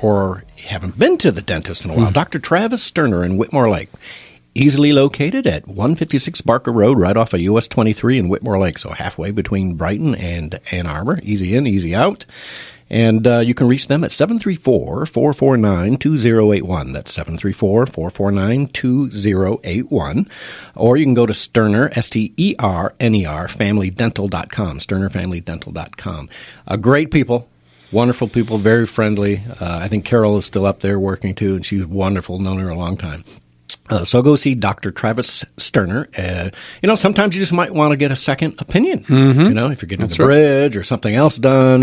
or haven't been to the dentist in a while, Dr. Travis Sterner in Whitmore Lake. Easily located at 156 Barker Road, right off of US 23 in Whitmore Lake, so halfway between Brighton and Ann Arbor. Easy in, easy out. And you can reach them at 734-449-2081. That's 734-449-2081. Or you can go to Sterner, S-T-E-R-N-E-R, FamilyDental.com, SternerFamilyDental.com. Great people. Wonderful people, very friendly. I think Carol is still up there working, too, and she's wonderful, known her a long time. So go see Dr. Travis Sterner. Sometimes you just might want to get a second opinion. If you're getting the bridge or something else done,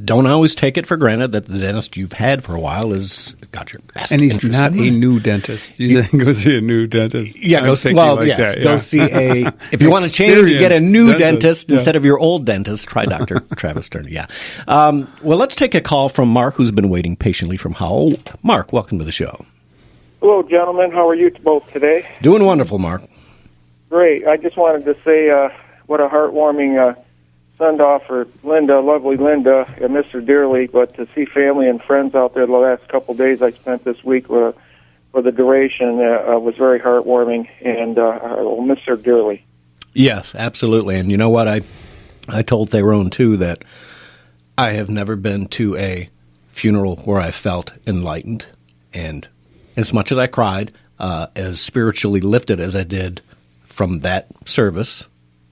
don't always take it for granted that the dentist you've had for a while has got your best And he's interest not in a mind. new dentist. You go see a new dentist. Yeah, go see if you want to change to get a new dentist instead of your old dentist, try Dr. Travis Sterner. Yeah. Well, let's take a call from Mark, who's been waiting patiently from Howell. Mark, welcome to the show. Hello, gentlemen. How are you both today? Doing wonderful, Mark. Great. I just wanted to say what a heartwarming send-off for Linda, lovely Linda, and Mr. Dearly, but to see family and friends out there the last couple of days I spent this week for the duration was very heartwarming, and I will miss her dearly. Yes, absolutely. And you know what? I told Therone, too, that I have never been to a funeral where I felt enlightened and as much as I cried, as spiritually lifted as I did from that service,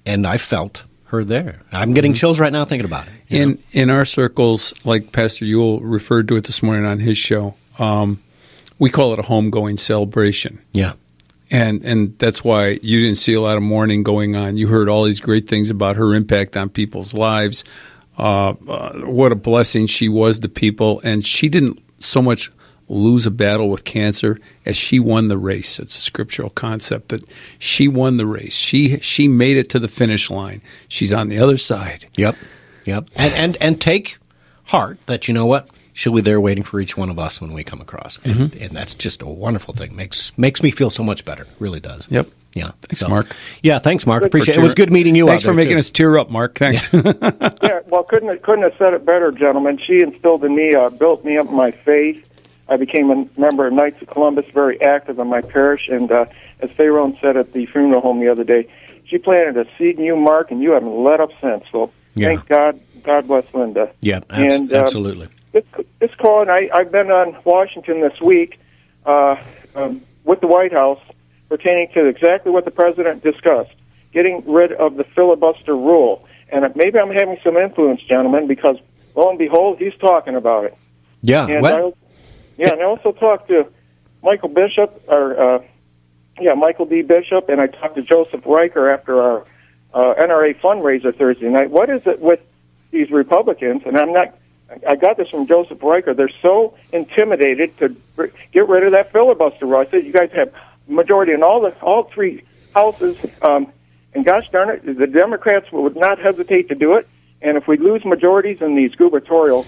and I felt her there. I'm getting chills right now thinking about it. In our circles, like Pastor Ewell referred to it this morning on his show, we call it a homegoing celebration. Yeah. And that's why you didn't see a lot of mourning going on. You heard all these great things about her impact on people's lives, what a blessing she was to people, and she didn't so much lose a battle with cancer as she won the race. It's a scriptural concept that she won the race. She made it to the finish line. She's on the other side. Yep. And take heart that, you know what, she'll be there waiting for each one of us when we come across. And that's just a wonderful thing. Makes me feel so much better. Really does. Yep. Yeah. Thanks, Mark. Yeah, thanks, Mark. Appreciate it. It was good meeting you. Thanks for making us tear up, Mark. Thanks. Yeah, well, couldn't have said it better, gentlemen. She instilled in me, built me up in my faith. I became a member of Knights of Columbus, very active in my parish, and as Therone said at the funeral home the other day, she planted a seed in you, Mark, and you haven't let up since. So thank God. God bless Linda. Yeah, absolutely. This call, and I've been on Washington this week with the White House pertaining to exactly what the president discussed, getting rid of the filibuster rule. And maybe I'm having some influence, gentlemen, because lo and behold, he's talking about it. Yeah, and and I also talked to Michael Bishop, Michael D. Bishop, and I talked to Joseph Riker after our NRA fundraiser Thursday night. What is it with these Republicans? And I got this from Joseph Riker. They're so intimidated to get rid of that filibuster rule. I said, you guys have majority in all three houses, and gosh darn it, the Democrats would not hesitate to do it. And if we lose majorities in these gubernatorial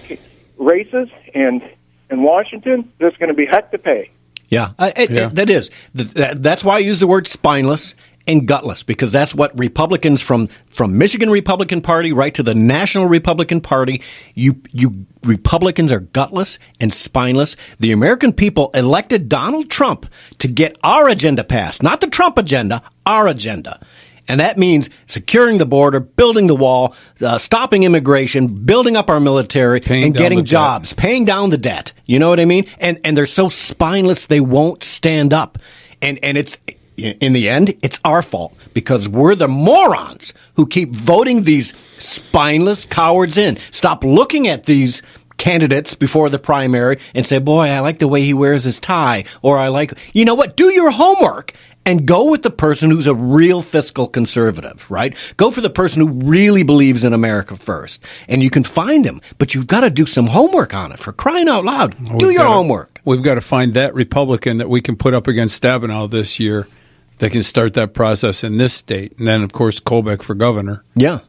races and in Washington, there's going to be heck to pay. Yeah, that is. That's why I use the word spineless and gutless, because that's what Republicans from Michigan Republican Party right to the National Republican Party, you Republicans are gutless and spineless. The American people elected Donald Trump to get our agenda passed, not the Trump agenda, our agenda. And that means securing the border, building the wall, stopping immigration, building up our military, and getting jobs, paying down the debt. You know what I mean? And they're so spineless they won't stand up. And it's, in the end, it's our fault because we're the morons who keep voting these spineless cowards in. Stop looking at these candidates before the primary and say, boy, I like the way he wears his tie. Or I like, you know what, do your homework. And go with the person who's a real fiscal conservative, right? Go for the person who really believes in America first. And you can find him, but you've got to do some homework on it, for crying out loud. Do your homework. We've got to find that Republican that we can put up against Stabenow this year that can start that process in this state. And then, of course, Colbeck for governor. Yeah.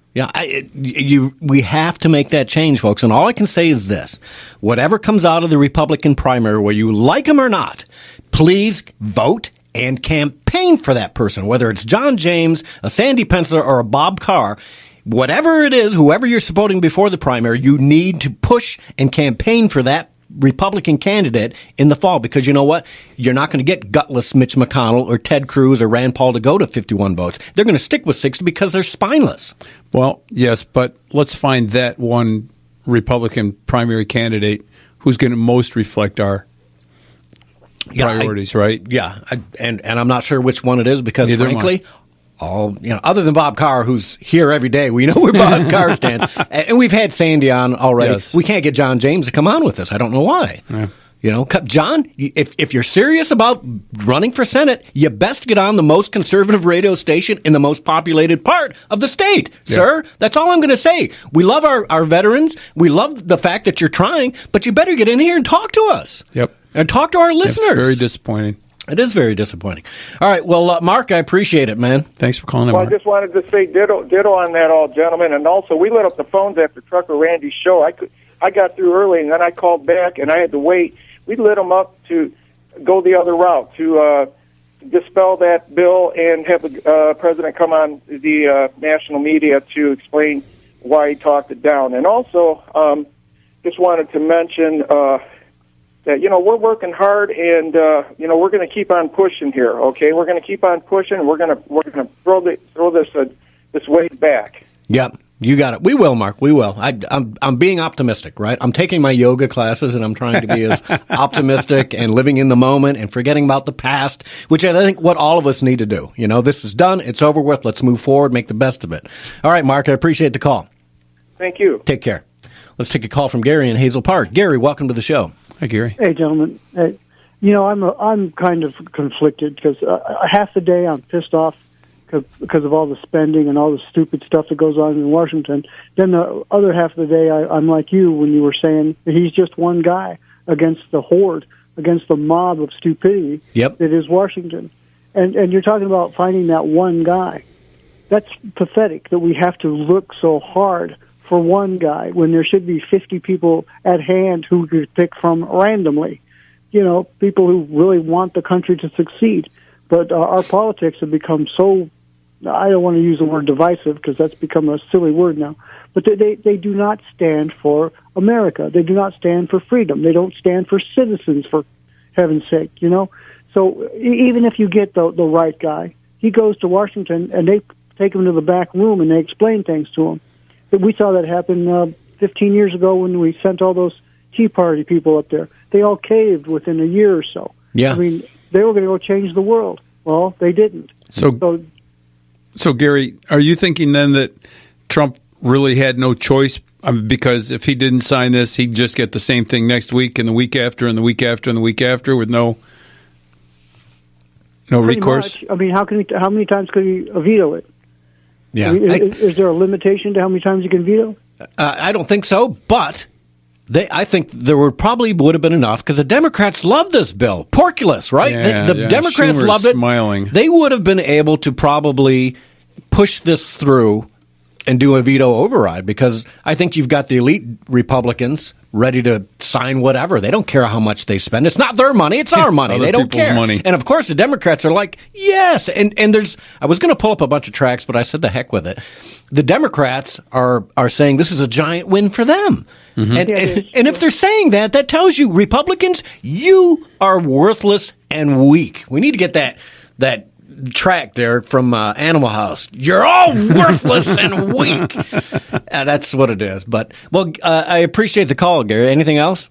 We have to make that change, folks. And all I can say is this. Whatever comes out of the Republican primary, whether you like him or not, please vote and campaign for that person, whether it's John James, a Sandy Pencil, or a Bob Carr. Whatever it is, whoever you're supporting before the primary, you need to push and campaign for that Republican candidate in the fall, because you know what? You're not going to get gutless Mitch McConnell or Ted Cruz or Rand Paul to go to 51 votes. They're going to stick with 60 because they're spineless. Well, yes, but let's find that one Republican primary candidate who's going to most reflect our priorities, right? Yeah, and I'm not sure which one it is because, frankly, other than Bob Carr, who's here every day, we know where Bob Carr stands, and we've had Sandy on already. Yes. We can't get John James to come on with us. I don't know why. Yeah. John, if you're serious about running for Senate, you best get on the most conservative radio station in the most populated part of the state, sir. That's all I'm going to say. We love our veterans. We love the fact that you're trying, but you better get in here and talk to us. Yep. And talk to our listeners. It's very disappointing. It is very disappointing. All right. Well, Mark, I appreciate it, man. Thanks for calling in, Well, Mark. I just wanted to say ditto on that, all gentlemen. And also, we lit up the phones after Trucker Randy's show. I got through early, and then I called back, and I had to wait. We lit them up to go the other route, to dispel that bill and have the president come on the national media to explain why he talked it down. And also, just wanted to mention that, we're working hard, and, we're going to keep on pushing here, okay? We're going to keep on pushing, and we're going to throw this weight back. Yep. You got it. We will, Mark. We will. I'm being optimistic, right? I'm taking my yoga classes, and I'm trying to be as optimistic and living in the moment and forgetting about the past, which I think what all of us need to do. This is done. It's over with. Let's move forward, make the best of it. All right, Mark, I appreciate the call. Thank you. Take care. Let's take a call from Gary in Hazel Park. Gary, welcome to the show. Hi, Gary. Hey, gentlemen. I'm kind of conflicted because half the day I'm pissed off because of all the spending and all the stupid stuff that goes on in Washington. Then the other half of the day, I'm like you when you were saying that he's just one guy against the horde, against the mob of stupidity that is Washington. And you're talking about finding that one guy. That's pathetic that we have to look so hard for one guy when there should be 50 people at hand who we could pick from randomly. People who really want the country to succeed. But our politics have become so, I don't want to use the word divisive because that's become a silly word now, but they do not stand for America. They do not stand for freedom. They don't stand for citizens, for heaven's sake, So even if you get the right guy, he goes to Washington and they take him to the back room and they explain things to him. We saw that happen 15 years ago when we sent all those Tea Party people up there. They all caved within a year or so. Yeah. I mean, they were going to go change the world. Well, they didn't. So, Gary, are you thinking then that Trump really had no choice? Because if he didn't sign this, he'd just get the same thing next week and the week after and the week after and the week after with no recourse? Much. I mean, how many times could he veto it? Yeah. I mean, is there a limitation to how many times you can veto? I don't think so, but I think there would have been enough because the Democrats love this bill. Porculus, right? Yeah, the Democrats Schumer's loved it. Smiling. They would have been able to probably push this through and do a veto override because I think you've got the elite Republicans ready to sign whatever. They don't care how much they spend. It's not their money. It's our money. They don't care. Money. And, of course, the Democrats are like, yes. And I was going to pull up a bunch of tracks, but I said the heck with it. The Democrats are saying this is a giant win for them. Mm-hmm. And if they're saying that tells you, Republicans, you are worthless and weak. We need to get that track there from Animal House. You're all worthless and weak. That's what it is. But, I appreciate the call, Gary. Anything else?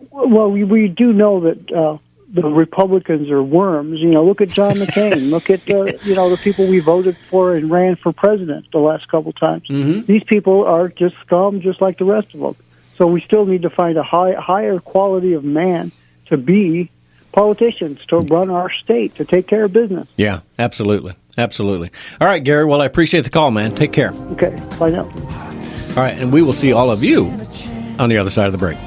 Well, we do know that the Republicans are worms. Look at John McCain. Look at the people we voted for and ran for president the last couple times. Mm-hmm. These people are just scum, just like the rest of them. So we still need to find a higher quality of man to be politicians, to run our state, to take care of business. Yeah, absolutely. Absolutely. All right, Gary. Well, I appreciate the call, man. Take care. Okay. Bye now. All right, and we will see all of you on the other side of the break.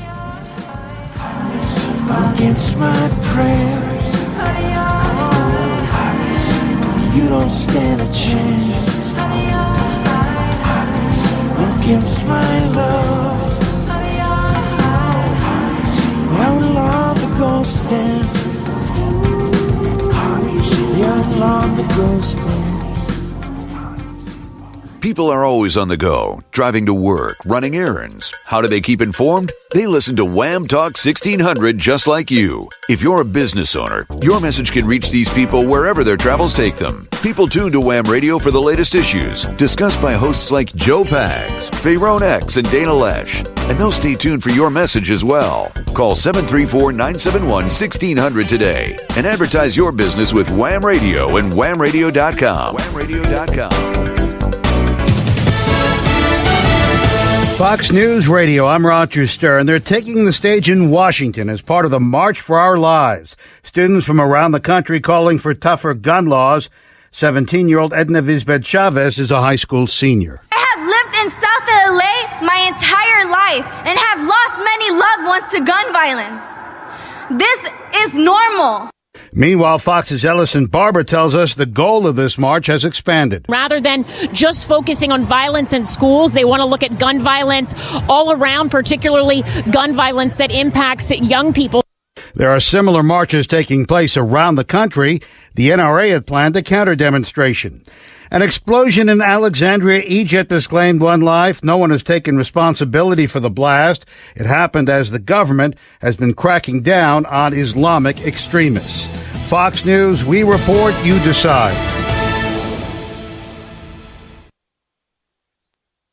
Against my prayers, you don't stand a chance. Against my love, you're on the ghost stand. You're on the ghost stand. People are always on the go, driving to work, running errands. How do they keep informed? They listen to Wham Talk 1600 just like you. If you're a business owner, your message can reach these people wherever their travels take them. People tune to Wham Radio for the latest issues, discussed by hosts like Joe Pags, Fayron X, and Dana Lesh. And they'll stay tuned for your message as well. Call 734-971-1600 today and advertise your business with Wham Radio and whamradio.com. Whamradio.com. Fox News Radio, I'm Roger Stern. They're taking the stage in Washington as part of the March for Our Lives. Students from around the country calling for tougher gun laws. 17-year-old Edna Vizbed Chavez is a high school senior. I have lived in South LA my entire life and have lost many loved ones to gun violence. This is normal. Meanwhile, Fox's Ellison Barber tells us the goal of this march has expanded. Rather than just focusing on violence in schools, they want to look at gun violence all around, particularly gun violence that impacts young people. There are similar marches taking place around the country. The NRA had planned a counter-demonstration. An explosion in Alexandria, Egypt has claimed one life. No one has taken responsibility for the blast. It happened as the government has been cracking down on Islamic extremists. Fox News, we report, you decide.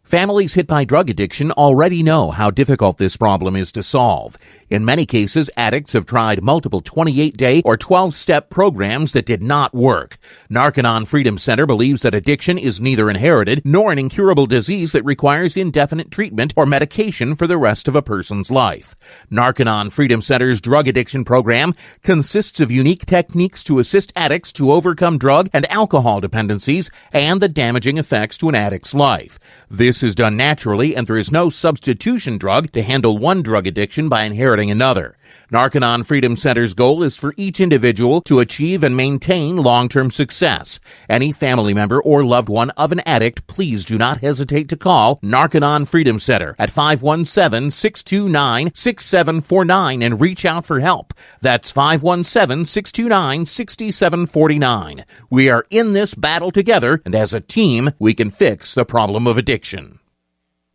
Families hit by drug addiction already know how difficult this problem is to solve. In many cases, addicts have tried multiple 28-day or 12-step programs that did not work. Narconon Freedom Center believes that addiction is neither inherited nor an incurable disease that requires indefinite treatment or medication for the rest of a person's life. Narconon Freedom Center's drug addiction program consists of unique techniques to assist addicts to overcome drug and alcohol dependencies and the damaging effects to an addict's life. This is done naturally, and there is no substitution drug to handle one drug addiction by inheriting another. Narconon Freedom Center's goal is for each individual to achieve and maintain long-term success. Any family member or loved one of an addict, please do not hesitate to call Narconon Freedom Center at 517-629-6749 and reach out for help. That's 517-629-6749. We are in this battle together, and as a team, we can fix the problem of addiction.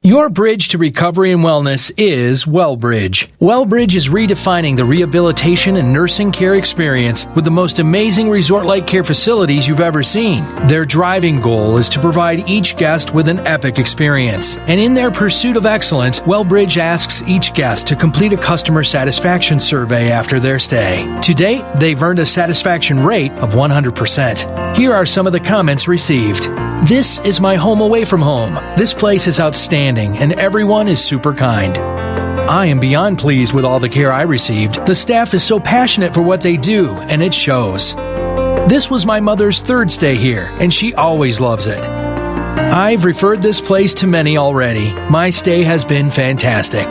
Your bridge to recovery and wellness is WellBridge. WellBridge is redefining the rehabilitation and nursing care experience with the most amazing resort-like care facilities you've ever seen. Their driving goal is to provide each guest with an epic experience. And in their pursuit of excellence, WellBridge asks each guest to complete a customer satisfaction survey after their stay. To date, they've earned a satisfaction rate of 100%. Here are some of the comments received. This is my home away from home. This place is outstanding, and everyone is super kind. I am beyond pleased with all the care I received. The staff is so passionate for what they do, and it shows. This was my mother's third stay here, and she always loves it. I've referred this place to many already. My stay has been fantastic.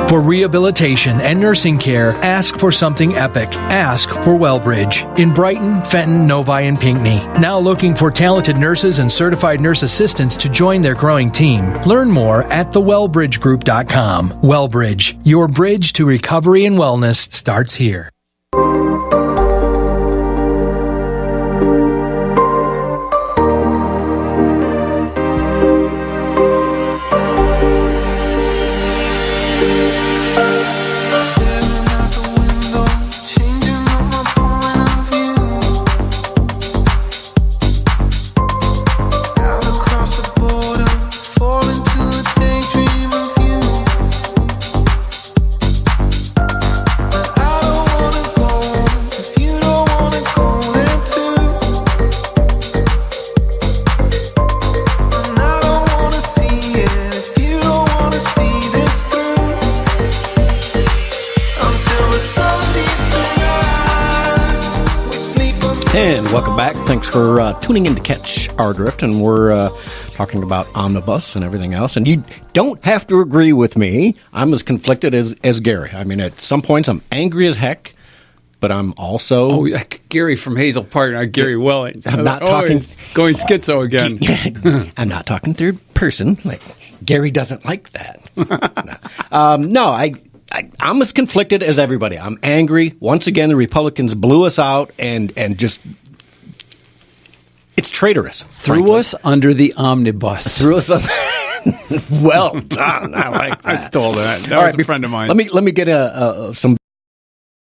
For rehabilitation and nursing care, ask for something epic. Ask for WellBridge in Brighton, Fenton, Novi, and Pinckney. Now looking for talented nurses and certified nurse assistants to join their growing team. Learn more at thewellbridgegroup.com. WellBridge, your bridge to recovery and wellness starts here. And welcome back. Thanks for tuning in to Catch Our Drift. And we're talking about Omnibus and everything else. And you don't have to agree with me. I'm as conflicted as Gary. I mean, at some points, I'm angry as heck, but I'm also... Oh, Gary from Hazel Park, not Gary Wellings. I'm not talking... Going schizo again. I'm not talking third person. Like, Gary doesn't like that. I'm as conflicted as everybody. I'm angry. Once again, the Republicans blew us out and just It's traitorous. Threw us under the omnibus. Threw us under. Well done. I like that. I stole that. That All was right, a friend of mine. Let me get some